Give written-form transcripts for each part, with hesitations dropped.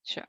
Sure.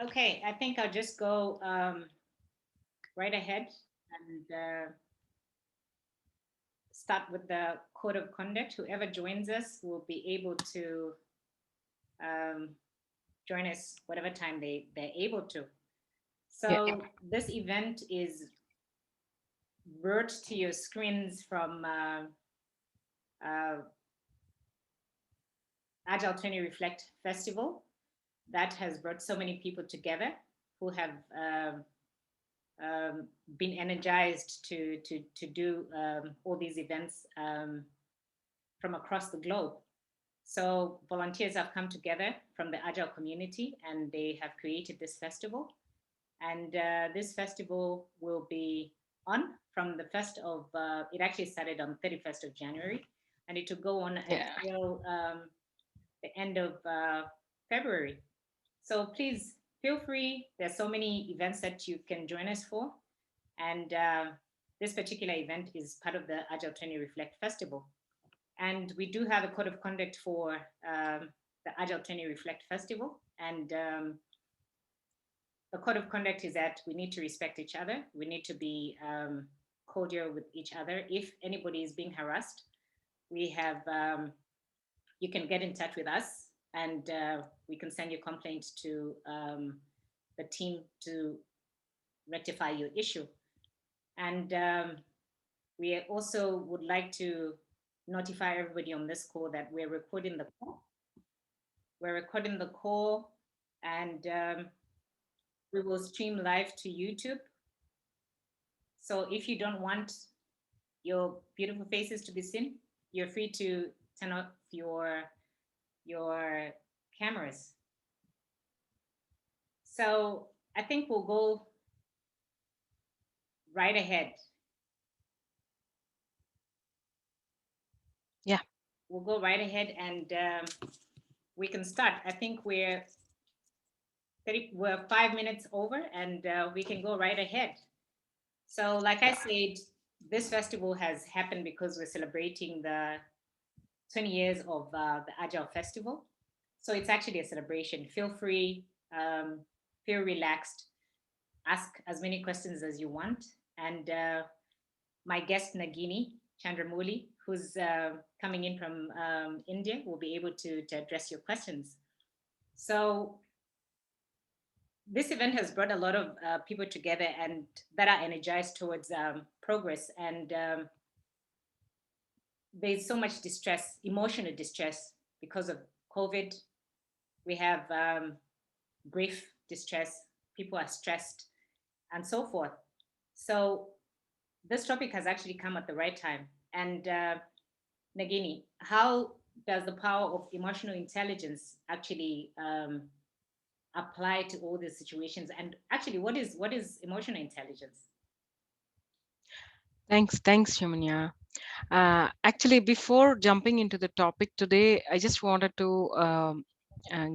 Okay, I think I'll just go right ahead and start with the code of conduct. Whoever joins us will be able to um, join us whatever time they're able to. Yeah. So this event is brought to your screens from uh, Agile 20 Reflect Festival that has brought so many people together who have been energized to do all these events from across the globe. So volunteers have come together from the Agile community and they have created this festival. And this festival will be on from the 1st of, it actually started on 31st of January and it will go on Yeah. until the end of February. So please feel free. There's so many events that you can join us for. And this particular event is part of the Agile 20 Reflect Festival. And we do have a code of conduct for the Agile 20 Reflect Festival. And the code of conduct is that we need to respect each other. We need to be cordial with each other. If anybody is being harassed, we have, you can get in touch with us and we can send your complaint to the team to rectify your issue. And we also would like to notify everybody on this call that we're recording the call. We're recording the call and we will stream live to YouTube. So if you don't want your beautiful faces to be seen, you're free to turn off your cameras. So I think we'll go right ahead. Yeah. We'll go right ahead and we can start. I think we're 5 minutes over and we can go right ahead. So, like I said, this festival has happened because we're celebrating the 20 years of the Agile Festival. So it's actually a celebration. Feel free, feel relaxed, ask as many questions as you want. And my guest, Nagini Chandramouli, who's coming in from India, will be able to address your questions. So this event has brought a lot of people together and that are energized towards progress. And there's so much distress, emotional distress because of COVID. We have grief, distress, people are stressed, and so forth. So this topic has actually come at the right time. And Nagini, how does the power of emotional intelligence actually apply to all these situations? And actually, what is emotional intelligence? Thanks, Shumanya. Actually, before jumping into the topic today, I just wanted to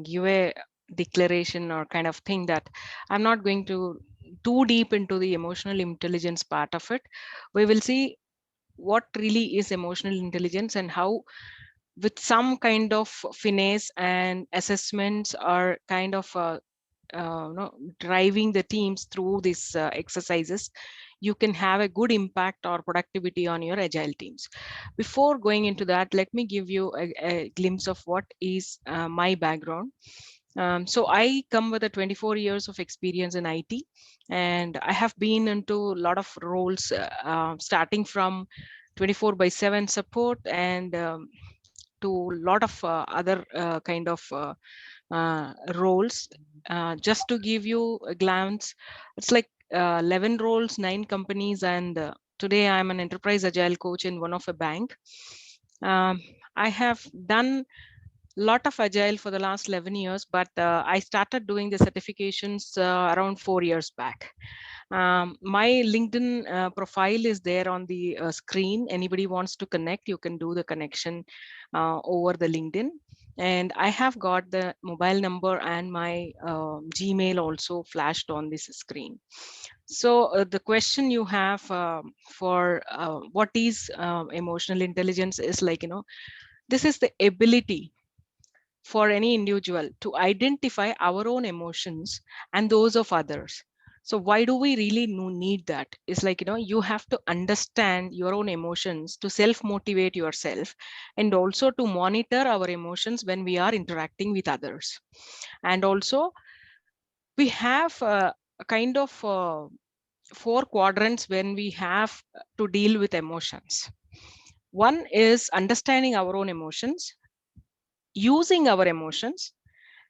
give a declaration or kind of thing that I'm not going to too deep into the emotional intelligence part of it. We will see what really is emotional intelligence and how, with some kind of finesse and assessments, are kind of driving the teams through these exercises, you can have a good impact or productivity on your agile teams. Before going into that, let me give you a glimpse of what is my background. So I come with a 24 years of experience in IT, and I have been into a lot of roles, starting from 24 by 7 support and to a lot of other kind of roles. Just to give you a glance, it's like 11 roles, 9 companies, and today I'm an enterprise agile coach in one of a bank. Um, I have done lot of agile for the last 11 years, but I started doing the certifications around 4 years back. My LinkedIn profile is there on the screen. Anybody wants to connect, you can do the connection over the LinkedIn. And I have got the mobile number and my Gmail also flashed on this screen. So the question you have for what is emotional intelligence is like, this is the ability for any individual to identify our own emotions and those of others. So why do we really need that? It's like, you have to understand your own emotions to self motivate yourself, and also to monitor our emotions when we are interacting with others. And also we have a kind of 4 quadrants when we have to deal with emotions. One is understanding our own emotions, using our emotions,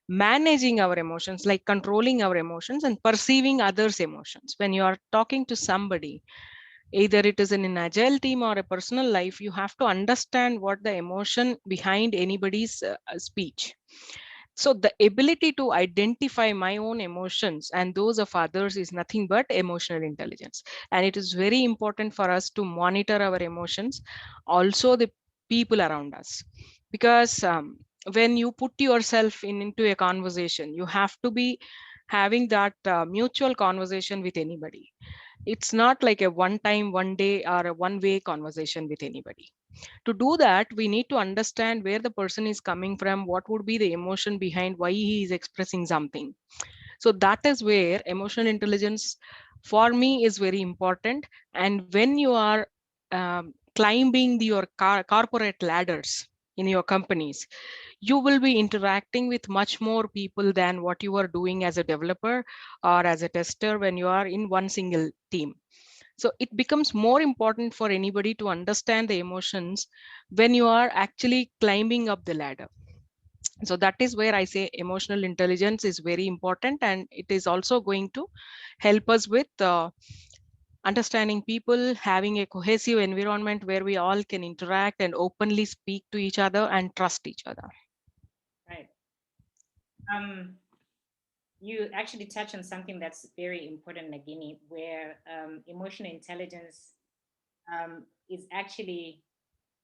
managing our emotions, like controlling our emotions, and perceiving others emotions. When you are talking to somebody, either it is in an agile team or a personal life, you have to understand what the emotion behind anybody's speech. So the ability to identify my own emotions and those of others is nothing but emotional intelligence. And it is very important for us to monitor our emotions, also the people around us. Because when you put yourself into a conversation, you have to be having that mutual conversation with anybody. It's not like a one time, one day, or a one way conversation with anybody. To do that, we need to understand where the person is coming from, what would be the emotion behind why he is expressing something. So that is where emotional intelligence for me is very important. And when you are climbing your corporate ladders in your companies, you will be interacting with much more people than what you are doing as a developer or as a tester when you are in one single team. So it becomes more important for anybody to understand the emotions when you are actually climbing up the ladder. So that is where I say emotional intelligence is very important, and it is also going to help us with understanding people, having a cohesive environment where we all can interact and openly speak to each other and trust each other. Right. Um, you actually touch on something that's very important, Nagini, where emotional intelligence is actually,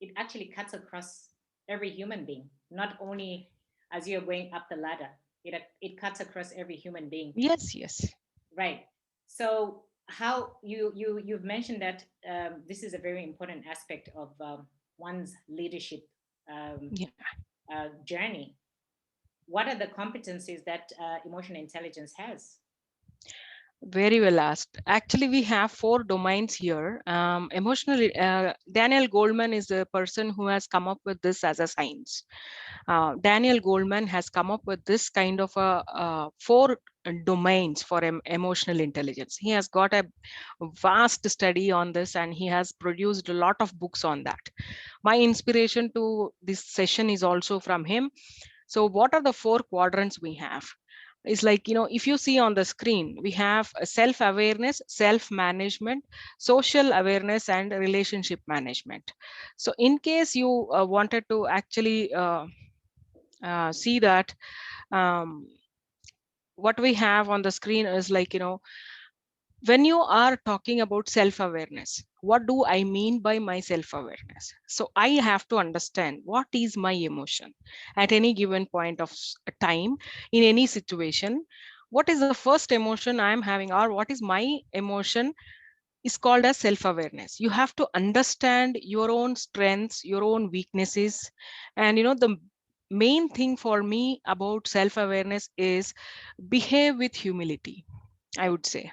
it actually cuts across every human being, not only as you're going up the ladder, it cuts across every human being. Yes, yes. Right. So how you've mentioned that this is a very important aspect of one's leadership um, Yeah. journey. What are the competencies that emotional intelligence has? Very well asked. Actually, we have 4 domains here. Emotionally, Daniel Goldman is the person who has come up with this as a science. Daniel Goldman has come up with this kind of a 4 domains for emotional intelligence. He has got a vast study on this, and he has produced a lot of books on that. My inspiration to this session is also from him. So what are the 4 quadrants we have? It's like, if you see on the screen, we have a self-awareness, self-management, social awareness, and relationship management. So in case you wanted to actually see that, um, what we have on the screen is like, when you are talking about self-awareness, what do I mean by my self-awareness? So I have to understand what is my emotion at any given point of time, in any situation. What is the first emotion I am having, or what is my emotion, is called as self-awareness. You have to understand your own strengths, your own weaknesses. And the main thing for me about self-awareness is behave with humility, I would say.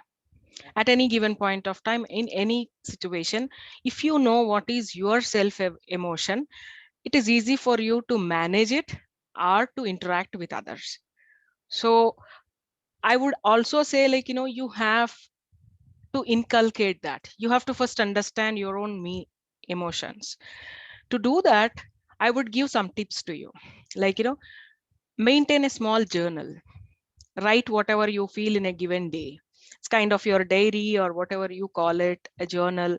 At any given point of time, in any situation, if you know what is your self emotion, it is easy for you to manage it or to interact with others. So I would also say, like, you have to inculcate that. You have to first understand your own emotions. To do that, I would give some tips to you. Like, maintain a small journal. Write whatever you feel in a given day. It's kind of your diary or whatever you call it, a journal.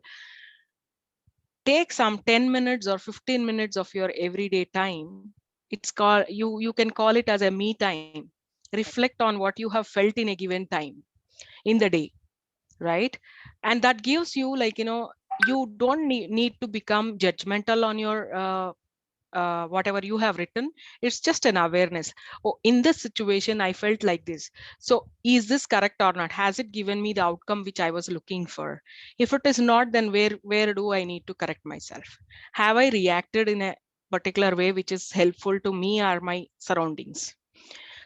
Take some 10 minutes or 15 minutes of your everyday time. It's called, you can call it as a me time. Reflect on what you have felt in a given time in the day, right? And that gives you, like, you don't need to become judgmental on your whatever you have written. It's just an awareness. Oh, in this situation I felt like this, so is this correct or not? Has it given me the outcome which I was looking for? If it is not, then where do I need to correct myself? Have I reacted in a particular way which is helpful to me or my surroundings?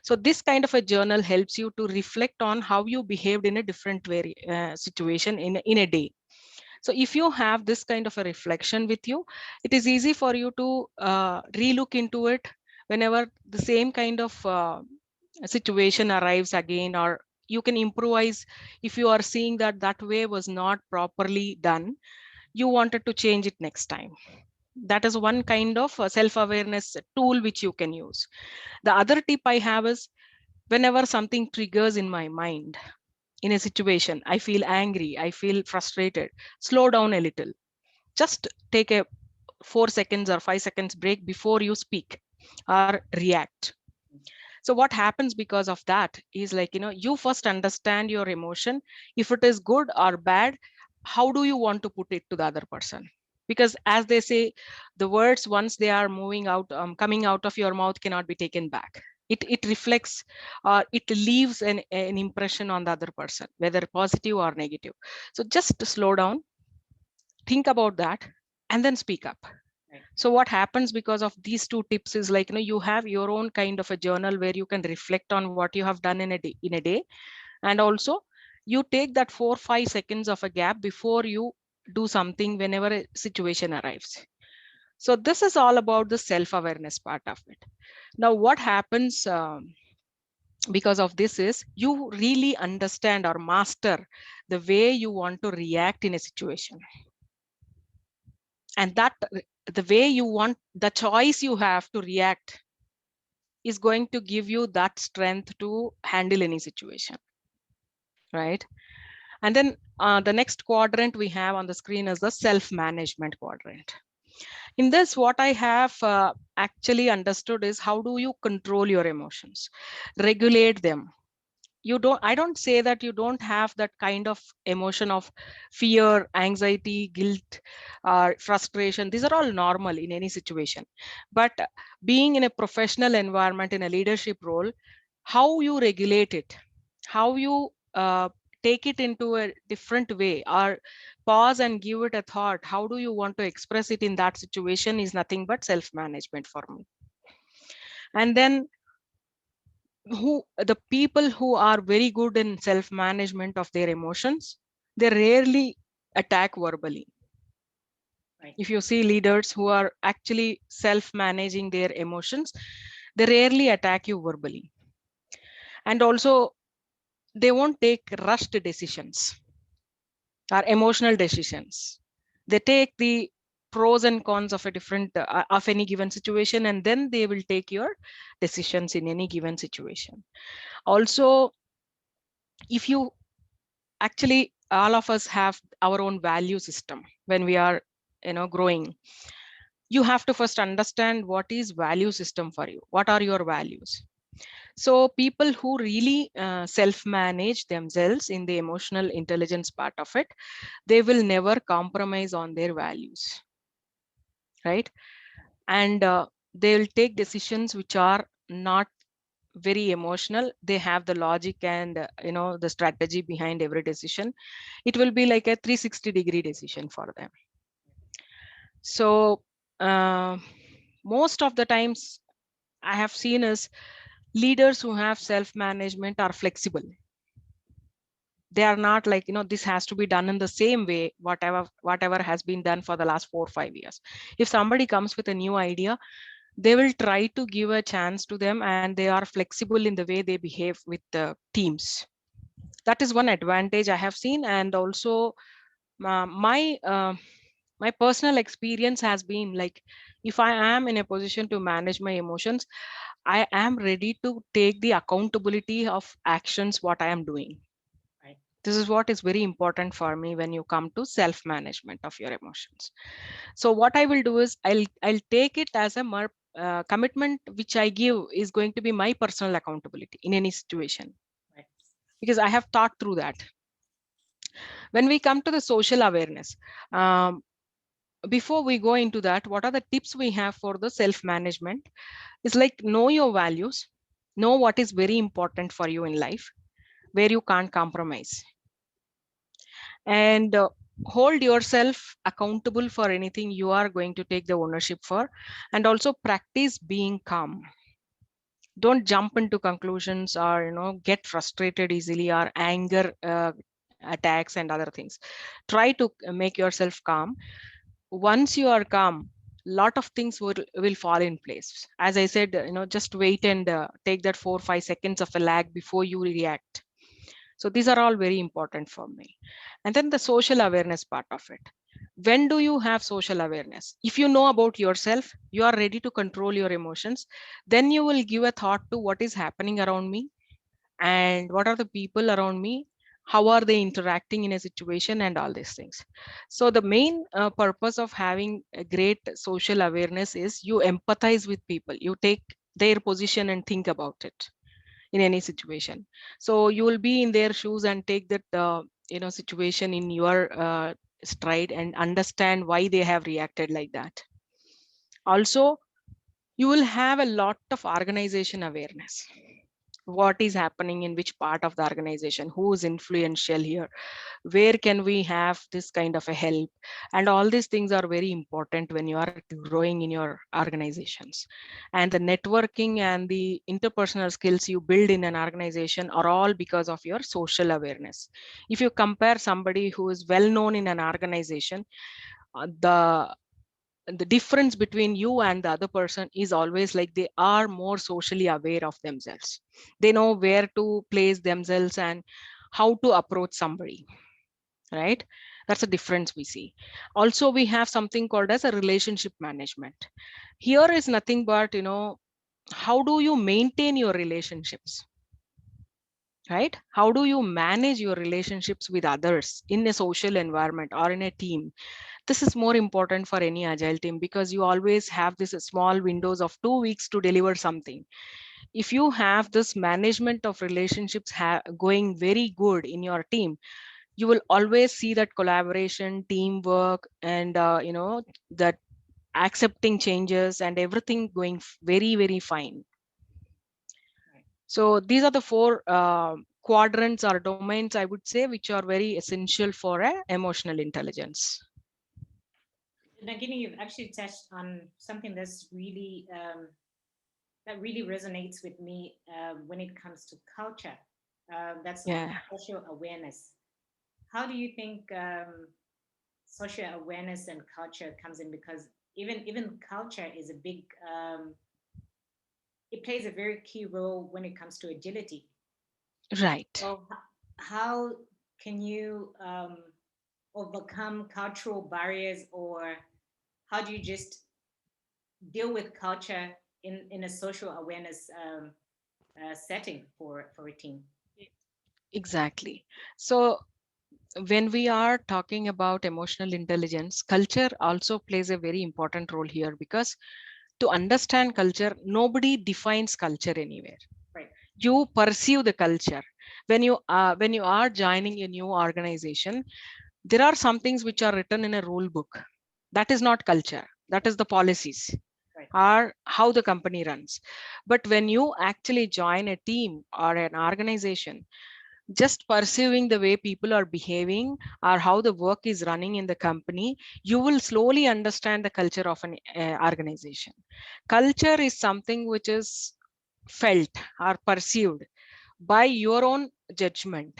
So this kind of a journal helps you to reflect on how you behaved in a different way, situation in a day. So if you have this kind of a reflection with you, it is easy for you to relook into it whenever the same kind of situation arrives again, or you can improvise. If you are seeing that that way was not properly done, you wanted to change it next time. That is one kind of self-awareness tool which you can use. The other tip I have is, whenever something triggers in my mind, in a situation, I feel angry, I feel frustrated, slow down a little. Just take a 4 seconds or 5 seconds break before you speak or react. So what happens because of that is, like, you first understand your emotion. If it is good or bad, how do you want to put it to the other person? Because as they say, the words, once they are moving out, coming out of your mouth, cannot be taken back. It reflects, it leaves an impression on the other person, whether positive or negative. So just slow down, think about that, and then speak up. Right. So what happens because of these two tips is, like, you have your own kind of a journal where you can reflect on what you have done in a day. And also, you take that 4 5 seconds of a gap before you do something whenever a situation arrives. So this is all about the self-awareness part of it. Now what happens because of this is, you really understand or master the way you want to react in a situation. And that, the way you want, the choice you have to react is going to give you that strength to handle any situation, right? And then the next quadrant we have on the screen is the self management quadrant. In this, what I have actually understood is, how do you control your emotions, regulate them? You don't, I don't say that you don't have that kind of emotion of fear, anxiety, guilt, frustration. These are all normal in any situation. But being in a professional environment, in a leadership role, how you regulate it, how you take it into a different way, or pause and give it a thought, how do you want to express it in that situation, is nothing but self management for me. And then, who the people who are very good in self management of their emotions, they rarely attack verbally. Right. If you see leaders who are actually self managing their emotions, they rarely attack you verbally. And also, they won't take rushed decisions or emotional decisions. They take the pros and cons of a different of any given situation, and then they will take your decisions in any given situation. Also, if you, actually, all of us have our own value system. When we are, growing, you have to first understand what is value system for you, what are your values. So people who really self manage themselves in the emotional intelligence part of it, they will never compromise on their values, right? And they will take decisions which are not very emotional. They have the logic and the strategy behind every decision. It will be like a 360-degree decision for them. So uh, most of the times I have seen is, leaders who have self management are flexible. They are not like, this has to be done in the same way, whatever has been done for the last 4 or 5 years. If somebody comes with a new idea, they will try to give a chance to them, and they are flexible in the way they behave with the teams. That is one advantage I have seen. And also my personal experience has been like, if I am in a position to manage my emotions, I am ready to take the accountability of actions what I am doing. Right. This is what is very important for me when you come to self management of your emotions. So what I will do is I'll take it as a commitment which I give is going to be my personal accountability in any situation, Right. because I have thought through that. When we come to the social awareness, um, before we go into that, what are the tips we have for the self management? Is like, know your values, know what is very important for you in life, where you can't compromise, and hold yourself accountable for anything you are going to take the ownership for. And also practice being calm. Don't jump into conclusions, or get frustrated easily, or anger attacks and other things. Try to make yourself calm. Once you are calm, lot of things will fall in place. As I said, just wait and take that 4 5 seconds of a lag before you react. So these are all very important for me. And then the social awareness part of it. When do you have social awareness? If you know about yourself, you are ready to control your emotions, then you will give a thought to what is happening around me, and what are the people around me, how are they interacting in a situation, and all these things. So the main purpose of having a great social awareness is you empathize with people, you take their position and think about it in any situation. So you will be in their shoes and take that situation in your stride, and understand why they have reacted like that. Also, you will have a lot of organization awareness. What is happening in which part of the organization, who is influential here, where can we have this kind of a help, and all these things are very important when you are growing in your organizations. And the networking and the interpersonal skills you build in an organization are all because of your social awareness. If you compare somebody who is well known in an organization, the difference between you and the other person is always like, they are more socially aware of themselves. They know where to place themselves and how to approach somebody, right? That's a difference we see. Also, we have something called as a relationship management. Here is nothing but, how do you maintain your relationships, right? How do you manage your relationships with others in a social environment or in a team? This is more important for any agile team, because you always have this small windows of 2 weeks to deliver something. If you have this management of relationships going very good in your team, you will always see that collaboration, teamwork, and that accepting changes and everything going very very fine. Right. So these are the four quadrants or domains, I would say, which are very essential for emotional intelligence. Nagini, you've actually touched on something that really resonates with me when it comes to culture. That's Yeah. social awareness. How do you think social awareness and culture comes in? Because even culture is a big it plays a very key role when it comes to agility. Right. So how can you overcome cultural barriers, or how do you just deal with culture in a social awareness setting for a team? Exactly. So when we are talking about emotional intelligence, culture also plays a very important role here, because to understand culture, nobody defines culture anywhere. Right. You perceive the culture. When you are joining a new organization, there are some things which are written in a rule book. That is not culture. That is the policies, Right. or how the company runs. But when you actually join a team or an organization, just perceiving the way people are behaving or how the work is running in the company, you will slowly understand the culture of an organization. Culture is something which is felt or perceived by your own judgment.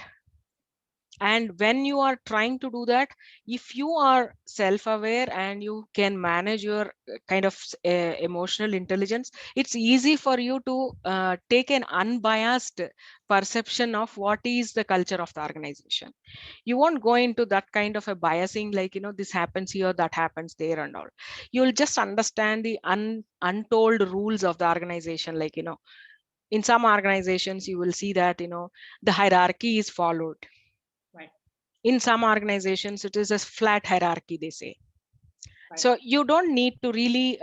And when you are trying to do that, if you are self aware and you can manage your kind of emotional intelligence, it's easy for you to take an unbiased perception of what is the culture of the organization. You won't go into that kind of a biasing, like, this happens here, that happens there and all. You'll just understand the untold rules of the organization. Like, in some organizations you will see that, the hierarchy is followed. Right. In some organizations it is a flat hierarchy, they say. Right. So you don't need to really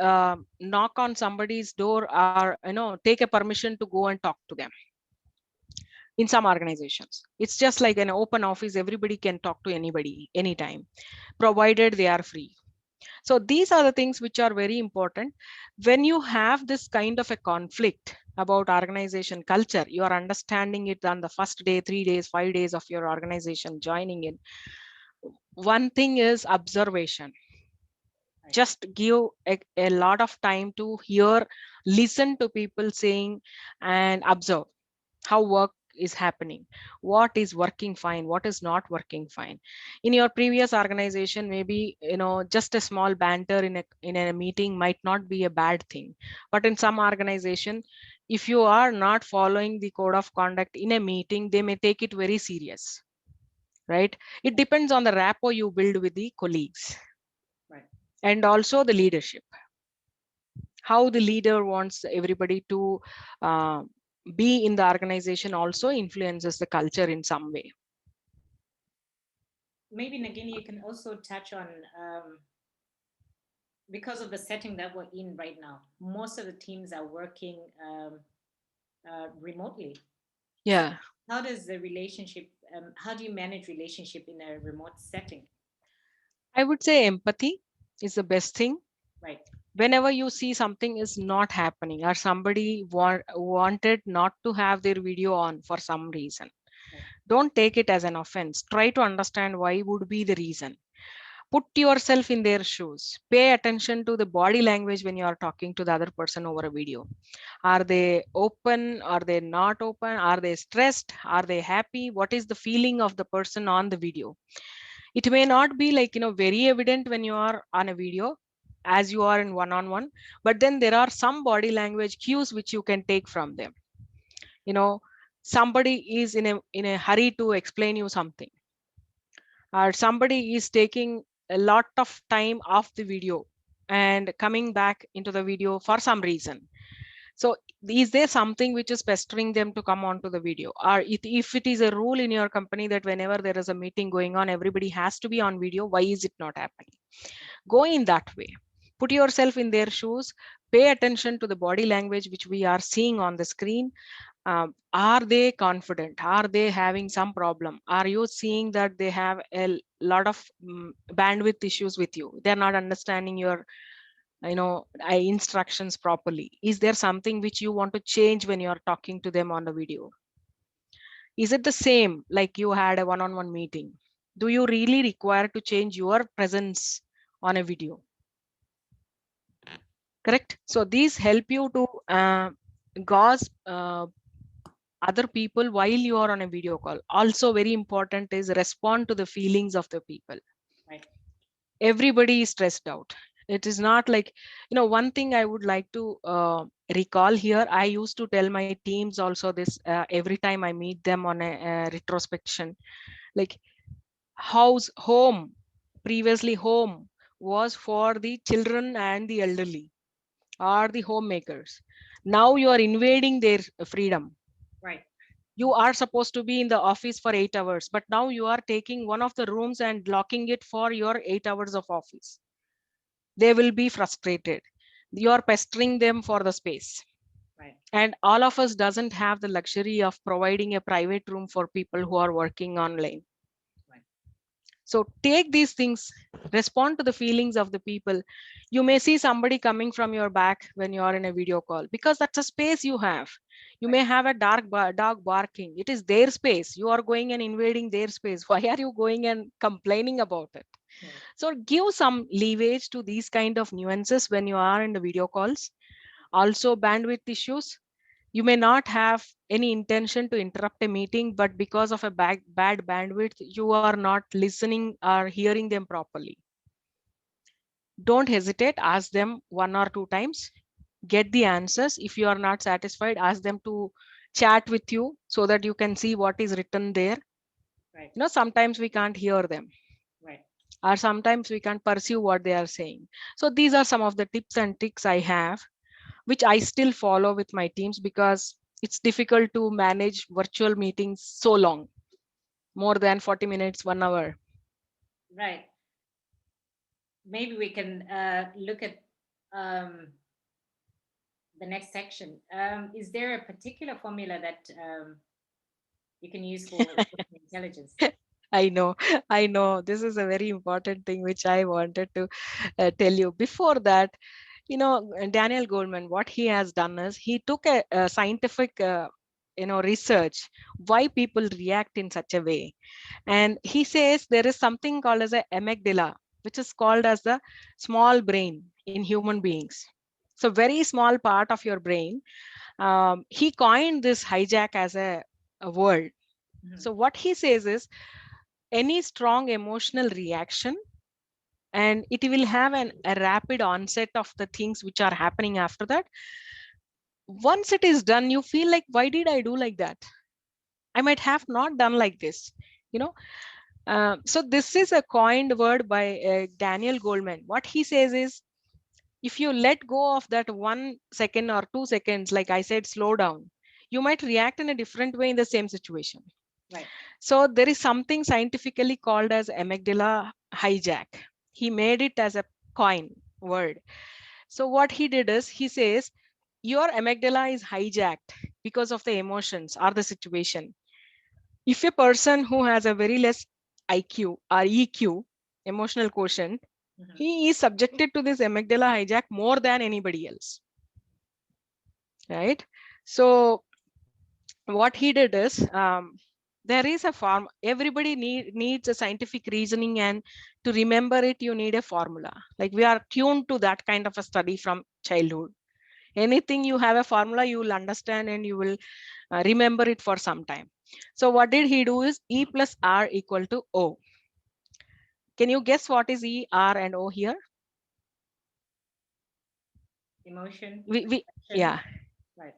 knock on somebody's door, or take a permission to go and talk to them. In some organizations it's just like an open office, everybody can talk to anybody anytime, provided they are free. So these are the things which are very important. When you have this kind of a conflict about organization culture, you are understanding it on the first day, 3 days, 5 days of your organization joining in. One thing is observation. Right. Just give a lot of time to hear, listen to people saying, and observe how work is happening, what is working fine, what is not working fine. In your previous organization, maybe, just a small banter in a meeting might not be a bad thing. But in some organization, if you are not following the code of conduct in a meeting, they may take it very serious, right? It depends on the rapport you build with the colleagues, Right. and also the leadership, how the leader wants everybody to uh, be in the organization also influences the culture in some way. Maybe Nagini, you can also touch on, because of the setting that we're in right now, most of the teams are working remotely. So Yeah, how does the relationship? How do you manage relationship in a remote setting? I would say empathy is the best thing. Right. Whenever you see something is not happening, or somebody wanted not to have their video on for some reason, Right. don't take it as an offense. Try to understand why would be the reason. Put yourself in their shoes. Pay attention to the body language when you are talking to the other person over a video. Are they open? Are they not open? Are they stressed? Are they happy? What is the feeling of the person on the video? It may not be like, very evident when you are on a video as you are in one on one, but then there are some body language cues which you can take from them. You know, somebody is in a hurry to explain you something, or somebody is taking a lot of time off the video and coming back into the video for some reason. So is there something which is pestering them to come onto the video? Or if it is a rule in your company that whenever there is a meeting going on, everybody has to be on video, why is it not happening? Go in that way. Put yourself in their shoes. Pay attention to the body language which we are seeing on the screen. Are they confident? Are they having some problem? Are you seeing that they have a lot of bandwidth issues with you? They're not understanding your instructions properly. Is there something which you want to change when you're talking to them on the video? Is it the same like you had a one-on-one meeting? Do you really require to change your presence on a video? Correct. So these help you to gauge other people while you are on a video call. Also very important is respond to the feelings of the people. Right. Everybody is stressed out. It is not like, one thing I would like to recall here. I used to tell my teams also this every time I meet them on a retrospection. Like, house home, previously home was for the children and the elderly, or the homemakers. Now you are invading their freedom. Right. You are supposed to be in the office for 8 hours, but now you are taking one of the rooms and locking it for your 8 hours of office. They will be frustrated. You are pestering them for the space. Right. And all of us doesn't have the luxury of providing a private room for people who are working online. Right. So take these things, respond to the feelings of the people. You may see somebody coming from your back when you are in a video call, because that's a space you have. You Right. may have a dog barking. It is their space. You are going and invading their space. Why are you going and complaining about it? Right. So give some leverage to these kind of nuances when you are in the video calls. Also bandwidth issues. You may not have any intention to interrupt a meeting, but because of a bad bandwidth, you are not listening or hearing them properly. Don't hesitate, ask them 1 or 2 times, get the answers. If you are not satisfied, ask them to chat with you so that you can see what is written there. Right. Sometimes we can't hear them, Right. or sometimes we can't pursue what they are saying. So these are some of the tips and tricks I have, which I still follow with my teams, because it's difficult to manage virtual meetings so long, more than 40 minutes, 1 hour. Right. Maybe we can look at the next section. Is there a particular formula that you can use for emotional intelligence? I know, I know. This is a very important thing which I wanted to tell you. Before that, Daniel Goleman, what he has done is he took a scientific, research why people react in such a way, and he says there is something called as a amygdala, which is called as the small brain in human beings. So very small part of your brain. He coined this hijack as a word. Mhm. So what he says is any strong emotional reaction, and it will have a rapid onset of the things which are happening after that. Once it is done, you feel like, why did I do like that? I might have not done like this. You know, so this is a coined word by Daniel Goleman. What he says is, if you let go of that 1 second or 2 seconds, like I said, slow down, you might react in a different way in the same situation. Right. So there is something scientifically called as amygdala hijack. He made it as a coin word. So what he did is, he says your amygdala is hijacked because of the emotions or the situation. If a person who has a very less IQ or EQ, emotional quotient, Mhm. he is subjected to this amygdala hijack more than anybody else, right? So what he did is, there is a form. Everybody needs a scientific reasoning, and to remember it, you need a formula. Like we are tuned to that kind of a study from childhood. Anything you have a formula, you will understand and you will remember it for some time. So what did he do is E plus R equal to O. Can you guess what is E, R, and O here? Emotion, We action. Yeah, Right.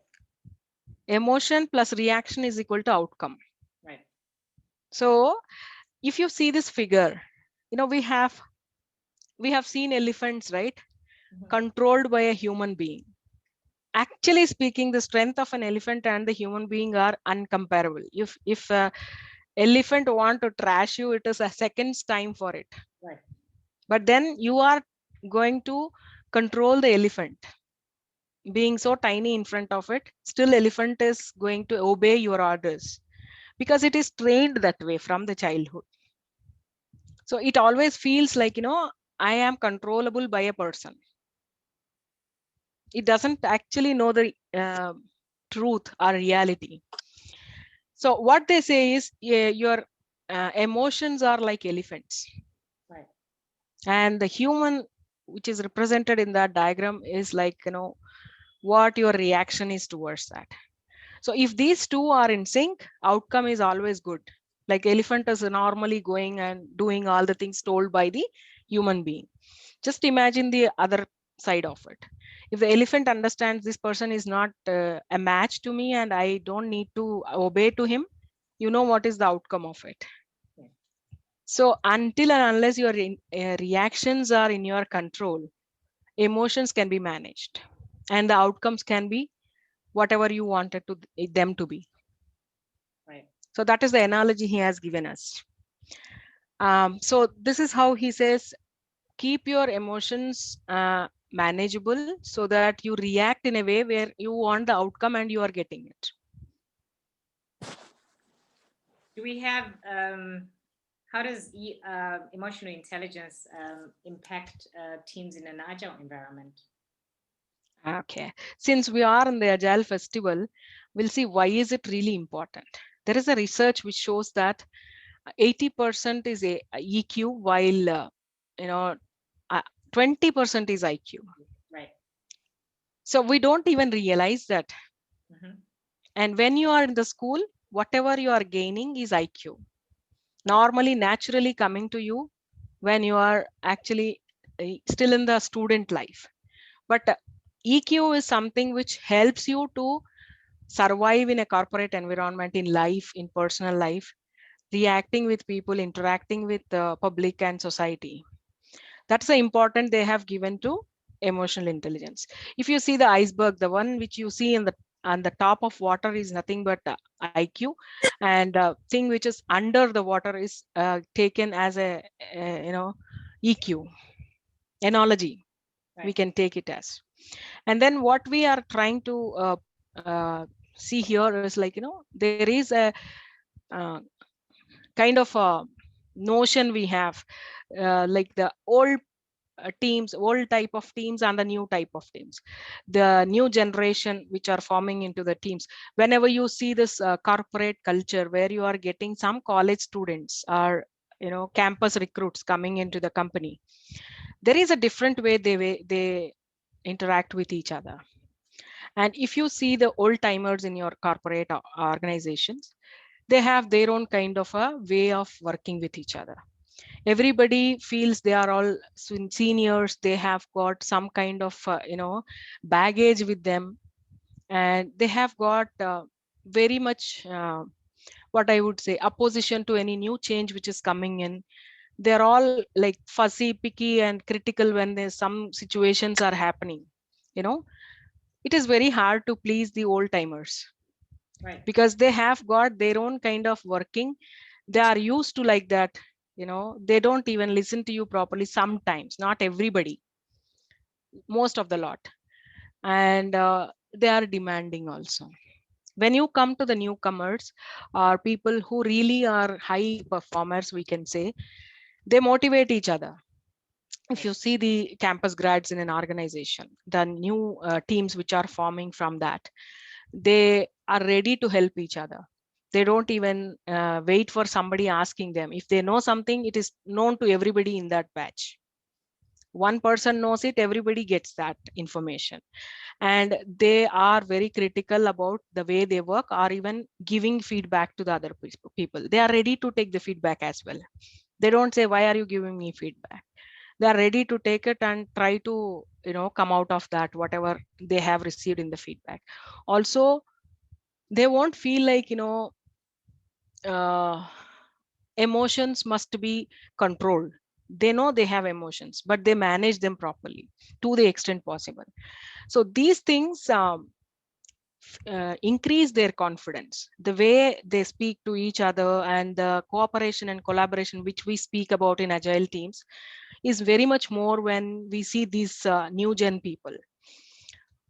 emotion plus reaction is equal to outcome. Right. So if you see this figure, we have seen elephants, right? Mhm. Controlled by a human being. Actually speaking, the strength of an elephant and the human being are uncomparable. If elephant want to trash you, it is a second's time for it. Right. But then you are going to control the elephant. Being so tiny in front of it, still elephant is going to obey your orders, because it is trained that way from the childhood. So it always feels like, I am controllable by a person. It doesn't actually know the truth or reality. So what they say is, your emotions are like elephants, Right. and the human, which is represented in that diagram, is like, what your reaction is towards that. So if these two are in sync, outcome is always good. Like elephant is normally going and doing all the things told by the human being. Just imagine the other side of it. If the elephant understands this person is not a match to me and I don't need to obey to him, you know what is the outcome of it. Yeah. So until and unless your reactions are in your control, emotions can be managed, and the outcomes can be whatever you wanted to them to be. Right. So that is the analogy he has given us. So this is how he says, keep your emotions manageable so that you react in a way where you want the outcome and you are getting it. Do we have how does emotional intelligence impact teams in an agile environment? Okay. Since we are in the Agile Festival, we'll see why is it really important. There is a research which shows that 80% is a EQ, while you know uh, 20% is IQ. Right. So we don't even realize that. Mm-hmm. And when you are in the school, whatever you are gaining is IQ, Right. normally naturally coming to you when you are actually still in the student life. But EQ is something which helps you to survive in a corporate environment, in life, in personal life, reacting with people, interacting with the public and society. That's the important they have given to emotional intelligence. If you see the iceberg, the one which you see in the on the top of water is nothing but IQ, and thing which is under the water is taken as a EQ analogy. We Right. can take it as. And then what we are trying to see here is, like, there is a uh, kind of a notion we have, like the old teams, old type of teams and the new type of teams, the new generation which are forming into the teams. Whenever you see this corporate culture where you are getting some college students or campus recruits coming into the company, there is a different way they interact with each other. And if you see the old timers in your corporate organizations, they have their own kind of a way of working with each other. Everybody feels they are all seniors, they have got some kind of baggage with them, and they have got very much what I would say opposition to any new change which is coming in. They're all like fussy, picky and critical when there's some situations are happening. you know it is very hard to please the old timers Right. because they have got their own kind of working. They are used to like that. They don't even listen to you properly sometimes, not everybody, most of the lot. And they are demanding also. When you come to the newcomers or people who really are high performers, we can say, they motivate each other. If Right. you see the campus grads in an organization, the new teams which are forming from that, they are ready to help each other. They don't even wait for somebody asking them. If they know something, it is known to everybody in that batch. One person knows it, everybody gets that information. And they are very critical about the way they work or even giving feedback to the other people. They are ready to take the feedback as well. They don't say, why are you giving me feedback? They are ready to take it and try to come out of that whatever they have received in the feedback. Also, they won't feel like uh, emotions must be controlled. They know they have emotions, but they manage them properly to the extent possible. So these things increase their confidence. The way they speak to each other and the cooperation and collaboration which we speak about in agile teams is very much more when we see these new gen people.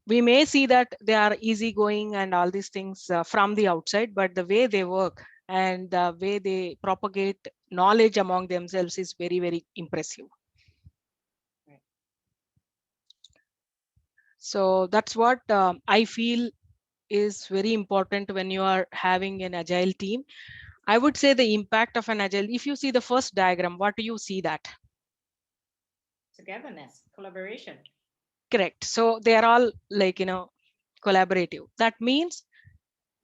We may see that they are easygoing and all these things from the outside, but the way they work and the way they propagate knowledge among themselves is very, very impressive. Right. So that's what I feel is very important when you are having an agile team. I would say the impact of an agile, if you see the first diagram, what do you see that? Togetherness, collaboration. Correct. So they are all like, collaborative. That means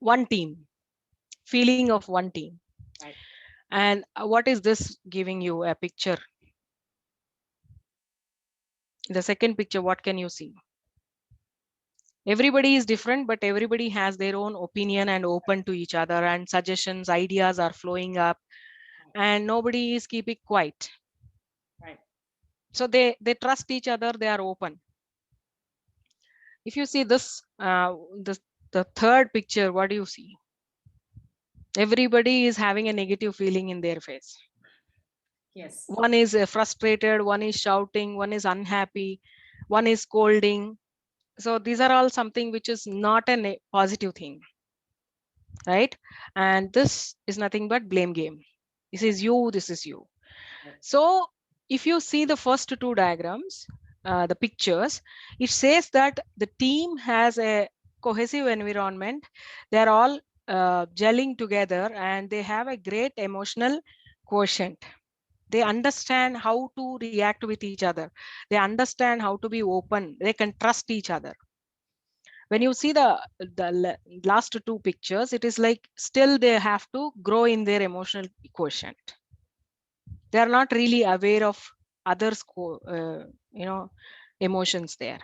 one team, feeling of one team. Right. And what is this giving you a picture? The second picture, what can you see? Everybody is different, but everybody has their own opinion and open to each other, and suggestions, ideas are flowing up, Right. and nobody is keeping quiet. Right. So they trust each other, they are open. If you see this, the third picture, what do you see? Everybody is having a negative feeling in their face. Yes. One is frustrated, one is shouting, one is unhappy, one is scolding. So these are all something which is not a positive thing, right? And this is nothing but blame game. This is you, this is you. Right. So if you see the first two diagrams, the pictures, it says that the team has a cohesive environment. They're all gelling together and they have a great emotional quotient. They Right. understand how to react with each other. They understand how to be open. They can trust each other. When you see last two pictures, it is like still they have to grow in their emotional quotient. They are not really aware of others you know emotions there.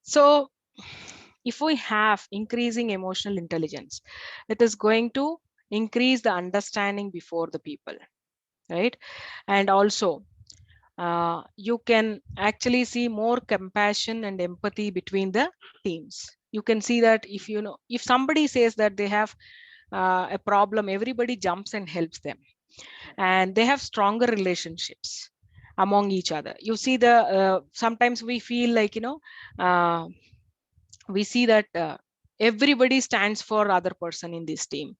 So if we have increasing emotional intelligence, it is going to increase the understanding before the people, right? And also you can actually see more compassion and empathy between the teams. You can see that if if somebody says that they have a problem, everybody jumps and helps them, and they have stronger relationships among each other. You see the sometimes we feel like uh, we see that everybody stands for other person in this team,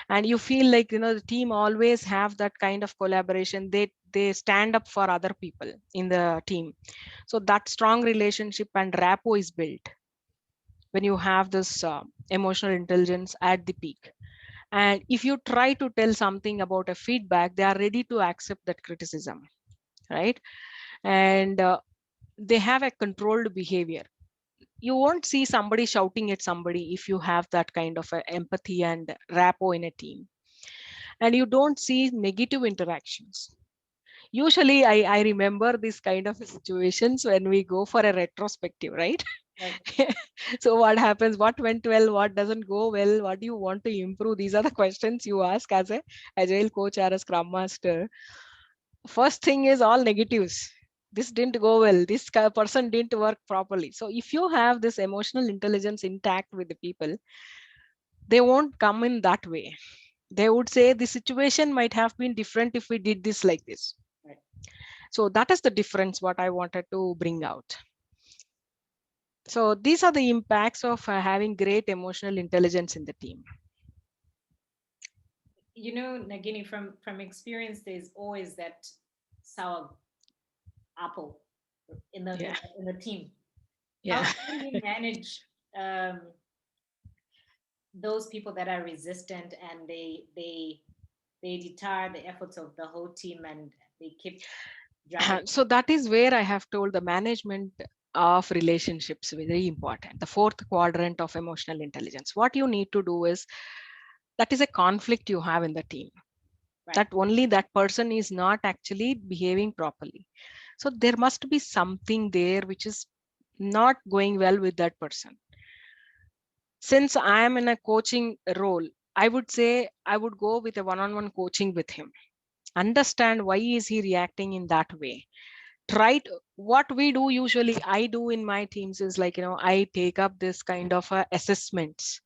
and you feel like the team always have that kind of collaboration. They stand up for other people in the team. So that strong relationship and rapport is built when you have this emotional intelligence at the peak. And if you try to tell something about a feedback, they are ready to accept that criticism, right? And they have a controlled behavior. You won't see somebody shouting at somebody if you have that kind of empathy and rapport in a team. And you don't see negative interactions. Usually I remember this kind of situations when we go for a retrospective, right? Right. So what happens, what went well, what doesn't go well, what do you want to improve? These are the questions you ask as a agile coach or a scrum master. First thing is all negatives. This didn't go well, this person didn't work properly. So if you have this emotional intelligence intact with the people, they won't come in that way. They would say the situation might have been different if we did this like this. Right. So that is the difference what I wanted to bring out. So these are the impacts of having great emotional intelligence in the team. Nagini, from experience, there's always that sour apple in the Yeah, in the team. How, yeah. how do you manage um, those people that are resistant, and they deter the efforts of the whole team, and they keep dragging? So that is where I have told the management of relationships very important. The fourth quadrant of emotional intelligence. What you need to do is, that is a conflict you have in the team. Right. That only that person is not actually behaving properly. So there must be something there which is not going well with that person. Since I am in a coaching role, I would say I would go with a one-on-one coaching with him. Understand why is he reacting in that way. Try to, what we do usually, I do in my teams is like, I take up this kind of assessments.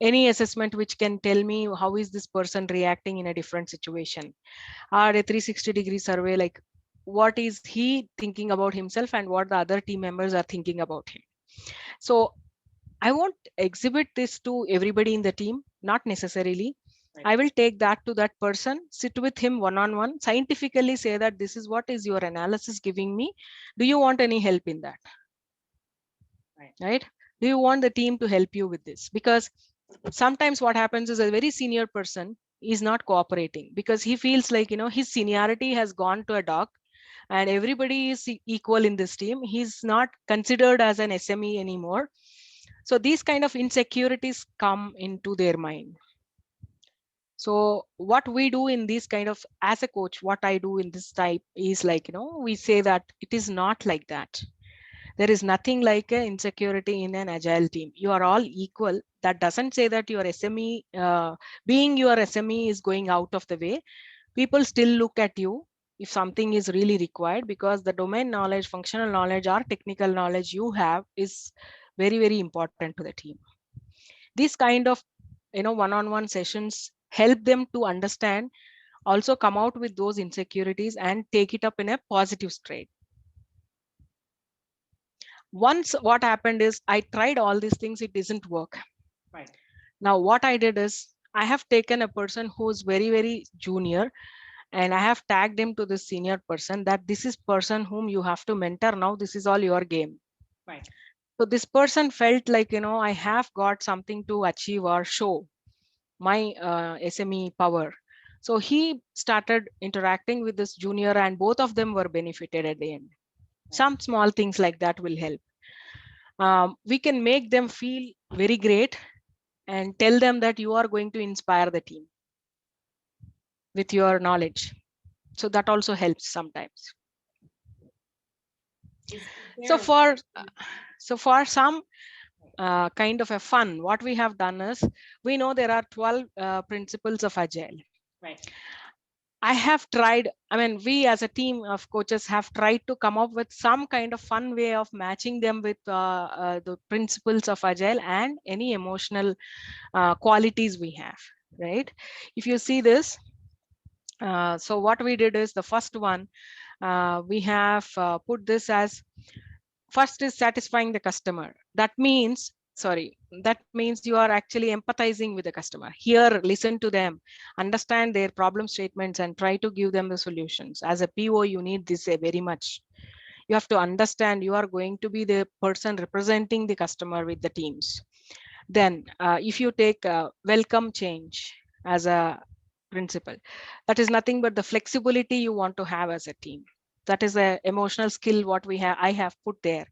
Any assessment which can tell me how is this person reacting in a different situation, or a 360-degree survey, like what is he thinking about himself and what the other team members are thinking about him. So I won't exhibit this to everybody in the team, not necessarily. Right. I will take that to that person, sit with him one on one, scientifically say that this is what is your analysis giving me. Do you want any help in that? Right. Right? Do you want the team to help you with this? Because sometimes what happens is a very senior person is not cooperating because he feels like, his seniority has gone to a dog and everybody is equal in this team. He's not considered as an SME anymore. So these kind of insecurities come into their mind. So what we do in this kind of, as a coach, what I do in this type is like, we say that it is not like that. There is nothing like a insecurity in an agile team. You are all equal. That doesn't say that your SME, being your SME is going out of the way. People still look at you if something is really required, because the domain knowledge, functional knowledge, or technical knowledge you have is very, very important to the team. These kind of one-on-one sessions help them to understand, also come out with those insecurities and take it up in a positive state. Once what happened is I tried all these things, it doesn't work. Right. Now what I did is I have taken a person who's very, very junior, and I have tagged him to the senior person, that this is person whom you have to mentor. Now this is all your game. Right. So this person felt like, I have got something to achieve or show my SME power. So he started interacting with this junior and both of them were benefited at the end. Right. Some small things like that will help. We can make them feel very great and tell them that you are going to inspire the team with your knowledge. So that also helps sometimes. Is So there a for way? some kind of a fun, what we have done is, we know there are 12 principles of Agile. Right. I have tried, I mean, we as a team of coaches have tried to come up with some kind of fun way of matching them with the principles of Agile and any emotional qualities we have, right? If you see this, so what we did is, the first one, we have put this as, first is satisfying the customer. That means, sorry, that means you are actually empathizing with the customer. Here, listen to them, understand their problem statements, and try to give them the solutions. As a PO, you need this very much. You have to understand you are going to be the person representing the customer with the teams. Then, if you take welcome change as a principle, that is nothing but the flexibility you want to have as a team. That is a emotional skill what we have, I have put there.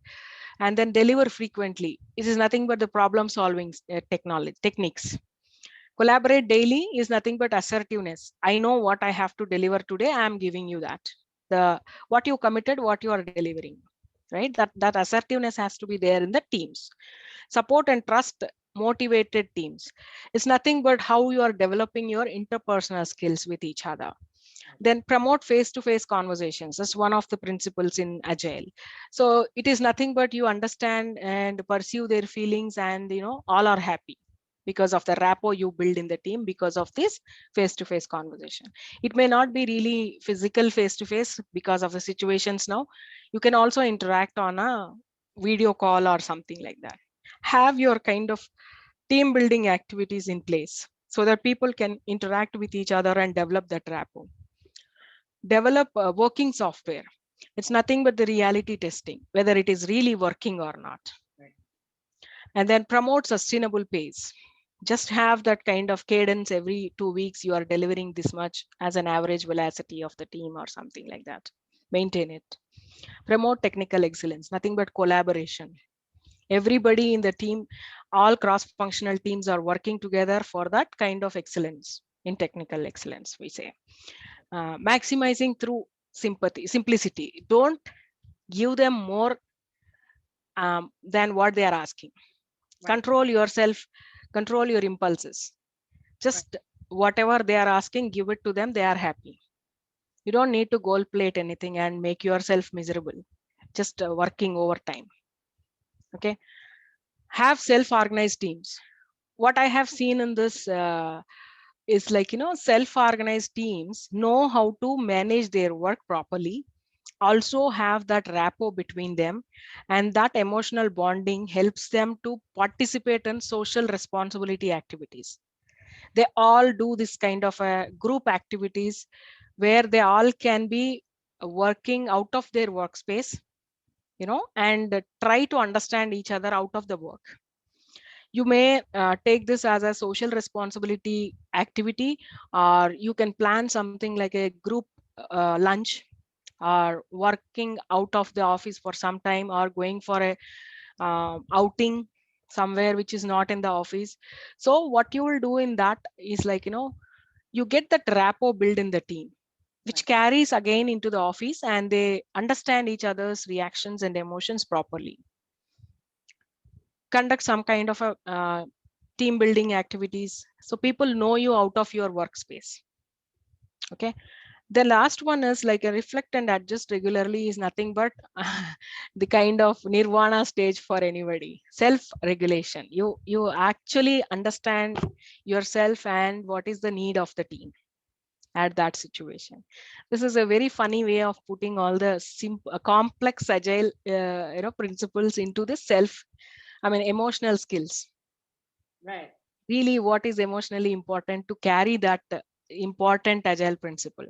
And then deliver frequently. It is nothing but the problem solving technology techniques. Collaborate daily is nothing but assertiveness. I know what I have to deliver today. I am giving you that. The what you committed, what you are delivering, right? That assertiveness has to be there in the teams. Support and trust motivated teams. It's nothing but how you are developing your interpersonal skills with each other. Then promote face-to-face conversations. That's one of the principles in Agile. So it is nothing but you understand and pursue their feelings, and all are happy because of the rapport you build in the team, because of this face-to-face conversation. It may not be really physical face-to-face because of the situations now. You can also interact on a video call or something like that. Have your kind of team building activities in place so that people can interact with each other and develop that rapport. Develop working software. It's nothing but the reality testing, whether it is really working or not. Right. And then promote sustainable pace. Just have that kind of cadence. Every 2 weeks you are delivering this much as an average velocity of the team or something like that. Maintain it. Promote technical excellence, nothing but collaboration. Everybody in the team, all cross functional teams are working together for that kind of excellence. In technical excellence, we say maximizing through simplicity. Don't give them more than what they are asking. Right. Control yourself, control your impulses. Right. Just whatever they are asking, give it to them. They are happy. You don't need to gold plate anything and make yourself miserable. Just working overtime. Okay. Have self organized teams. What I have seen in this is like, self organized teams know how to manage their work properly, also have that rapport between them, and that emotional bonding helps them to participate in social responsibility activities. They all do this kind of a group activities where they all can be working out of their workspace, and try to understand each other out of the work. You may take this as a social responsibility activity, or you can plan something like a group lunch, or working out of the office for some time, or going for a outing somewhere which is not in the office. So what you will do in that is, like, you get that rapport built in the team, which Right. carries again into the office, and they understand each other's reactions and emotions properly. Conduct some kind of a team building activities so people know you out of your workspace. Okay. The last one is like a reflect and adjust regularly is nothing but the kind of nirvana stage for anybody. Self regulation. You actually understand yourself and what is the need of the team at that situation. This is a very funny way of putting all the complex agile principles into the self, I mean, emotional skills. Right. Really, what is emotionally important to carry that important agile principle.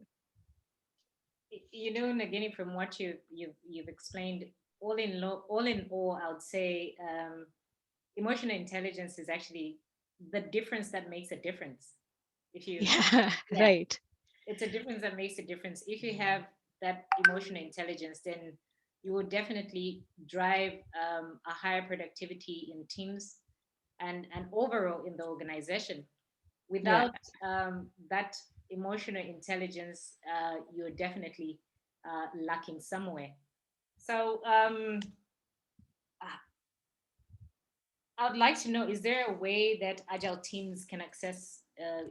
Nagini, from what you've explained, all in all, I would say emotional intelligence is actually the difference that makes a difference. If you, Yeah. yeah, Right. it's a difference that makes a difference. If you have that emotional intelligence, then you would definitely drive a higher productivity in teams and overall in the organization. Yeah. Without that emotional intelligence, you're definitely lacking somewhere. So I would like to know, is there a way that agile teams can access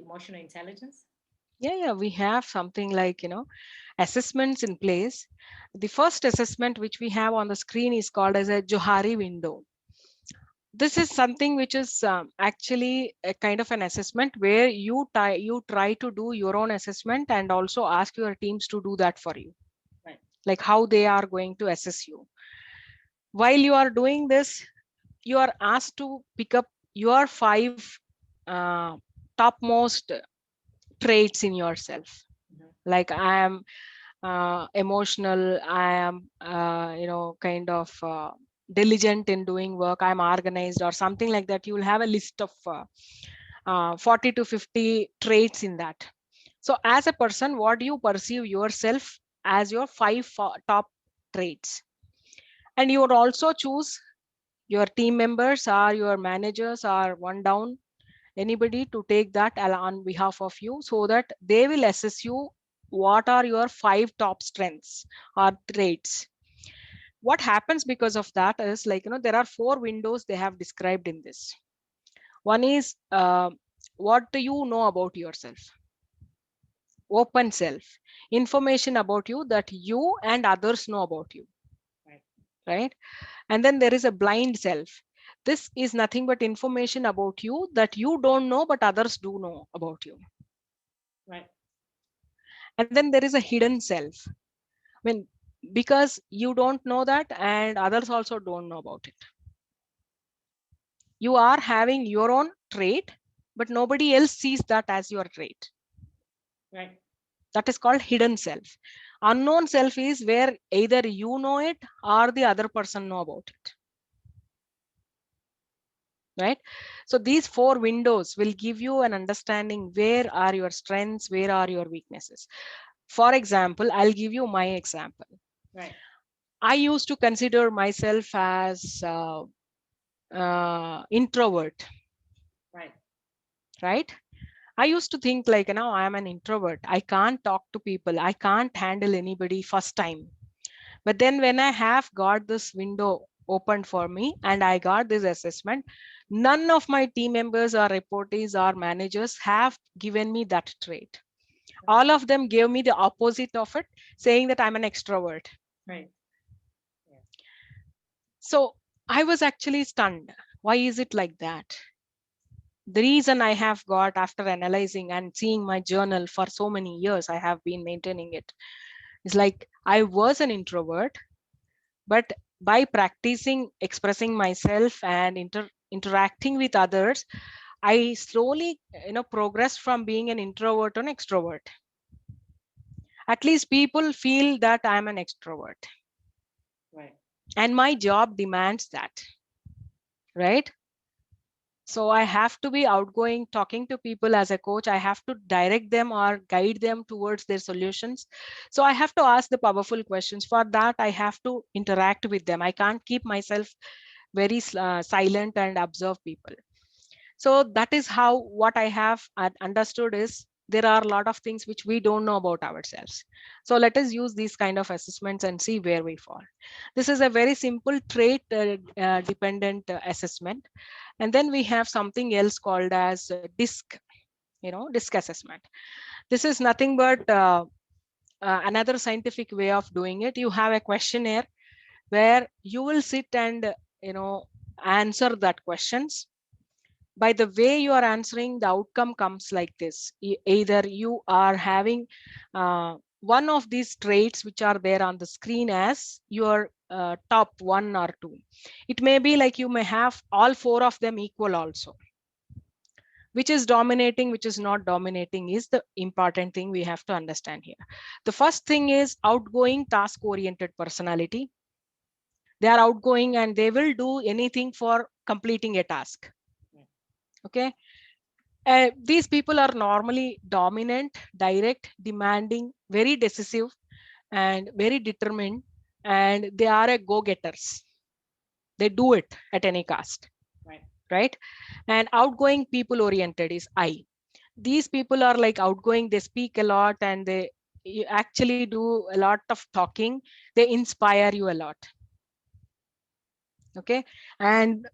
emotional intelligence? Yeah, we have something like, assessments in place. The first assessment which we have on the screen is called as a Johari window. This is something which is actually a kind of an assessment where you try to do your own assessment and also ask your teams to do that for you, Right, like how they are going to assess you. While you are doing this, you are asked to pick up your five uh, topmost traits in yourself. mhm, Like I am emotional, I am kind of diligent in doing work, I'm organized, or something like that. You will have a list of 40 to 50 traits in that. So as a person, what do you perceive yourself as your five top traits? And you would also choose your team members or your managers or one down, anybody to take that on behalf of you, so that they will assess you what are your five top strengths or traits. What happens because of that is, like, there are four windows they have described in this. One is what do you know about yourself? Open self, information about you that you and others know about you, right, right? And then there is a blind self. This is nothing but information about you that you don't know but others do know about you. right, And then there is a hidden self. I mean, because you don't know that and others also don't know about it. You are having your own trait, but nobody else sees that as your trait. right, That is called hidden self. Unknown self is where either you know it or the other person know about it, right? So these four windows will give you an understanding where are your strengths, where are your weaknesses. For example, I'll give you my example. right, I used to consider myself as introvert, right, right? I used to think like, I am an introvert. I can't talk to people. I can't handle anybody first time. But then when I have got this window opened for me and I got this assessment, none of my team members or reportees or managers have given me that trait. right, All of them gave me the opposite of it, saying that I'm an extrovert. right. Yes. So I was actually stunned. Why is it like that? The reason I have got, after analyzing and seeing my journal for so many years, I have been maintaining it, is like I was an introvert, but by practicing expressing myself and interacting with others, I slowly progressed from being an introvert to an extrovert. At least people feel that I'm an extrovert, Right, and my job demands that, right? So I have to be outgoing, talking to people. As a coach, I have to direct them or guide them towards their solutions. So I have to ask the powerful questions. For that, I have to interact with them. I can't keep myself very silent and observe people. So that is how what I have understood is there are a lot of things which we don't know about ourselves. So let us use these kind of assessments and see where we fall. This is a very simple trait dependent assessment. And then we have something else called as disc, disc assessment. This is nothing but another scientific way of doing it. You have a questionnaire where you will sit and answer that questions. By the way you are answering, the outcome comes like this. Either you are having one of these traits which are there on the screen as your top one or two. It may be like you may have all four of them equal also. Which is dominating, which is not dominating, is the important thing we have to understand here. The first thing is outgoing, task oriented personality. They are outgoing and they will do anything for completing a task. right, Okay. These people are normally dominant, direct, demanding, very decisive, and very determined. and they are a go-getters. They do it at any cost, Right. right? And outgoing people oriented is I. These people are like outgoing, they speak a lot, and they actually do a lot of talking. They inspire you a lot. Okay. And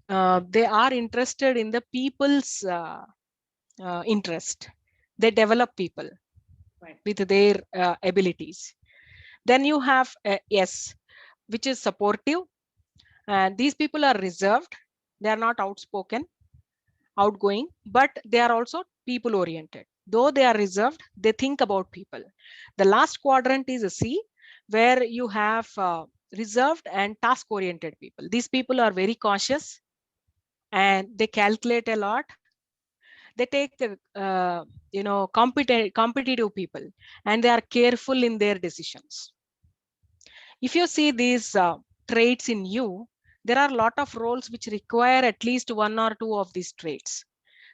they are interested in the people's interest. They develop people Right. with their abilities. Then you have S, which is supportive. And these people are reserved. They are not outspoken, outgoing, but they are also people oriented. Though they are reserved, they think about people. The last quadrant is a C, where you have reserved and task oriented people. These people are very cautious and they calculate a lot. They take competitive people, and they are careful in their decisions. If you see these traits in you, there are a lot of roles which require at least one or two of these traits.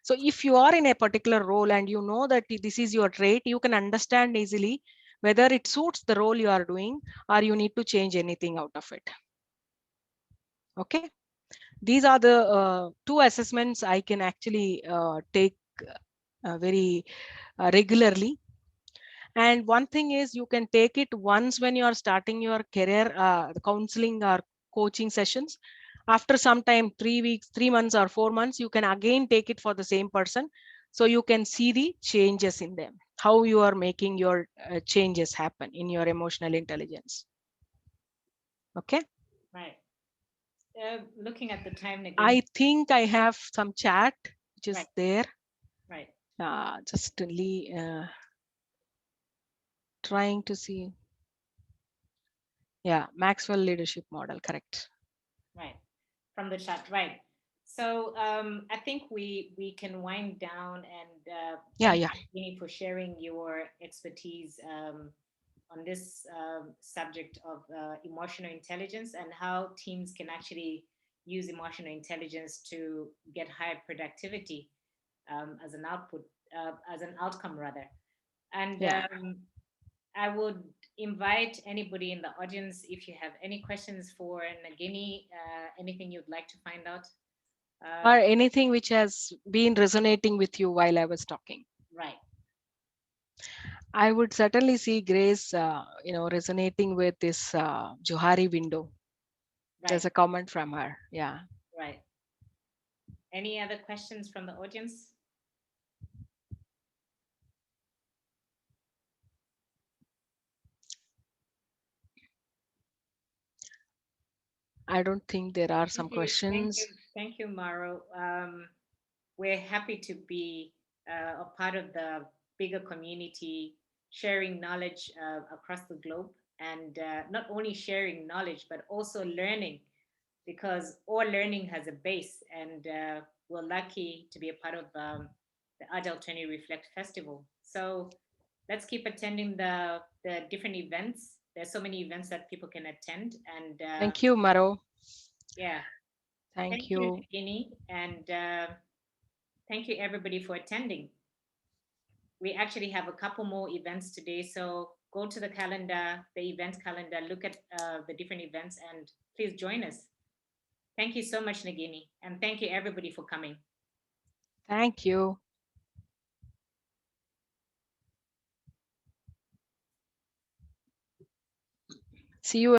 So if you are in a particular role and you know that this is your trait, you can understand easily whether it suits the role you are doing or you need to change anything out of it. Okay. These are the two assessments I can actually take very regularly. And one thing is, you can take it once when you are starting your career counseling or coaching sessions. After some time, 3 weeks, 3 months, or 4 months, you can again take it for the same person. So you can see the changes in them, how you are making your changes happen in your emotional intelligence. Okay. Right. Looking at the time, I Nagini. think I have some chat which Right. is there. Right. Just only trying to see. Yeah, Maxwell leadership model, correct. Right. From the chat. Right. So I think we can wind down, and Yeah, thank yeah. you, Nagini, for sharing your expertise on this subject of emotional intelligence and how teams can actually use emotional intelligence to get higher productivity as an output, as an outcome rather. And Yeah. I would invite anybody in the audience, if you have any questions for Nagini, anything you'd like to find out. Or Uh, anything which has been resonating with you while I was talking. right, I would certainly see Grace, resonating with this Johari window. right, There's a comment from her. Yeah. right. Any other questions from the audience? I don't think there are some Thank you, thank you, questions. thank you, Maro. We're happy to be a part of the bigger community, sharing knowledge across the globe, and not only sharing knowledge, but also learning, because all learning has a base. And we're lucky to be a part of the Agile 20 Reflect Festival. So let's keep attending the different events. There's so many events that people can attend. And Thank you, Maro. yeah, Thank thank you, you. Nagini. And thank you, everybody, for attending. We actually have a couple more events today. So go to the calendar, the event calendar, look at the different events, and please join us. Thank you so much, Nagini. And thank you, everybody, for coming. Thank you. See you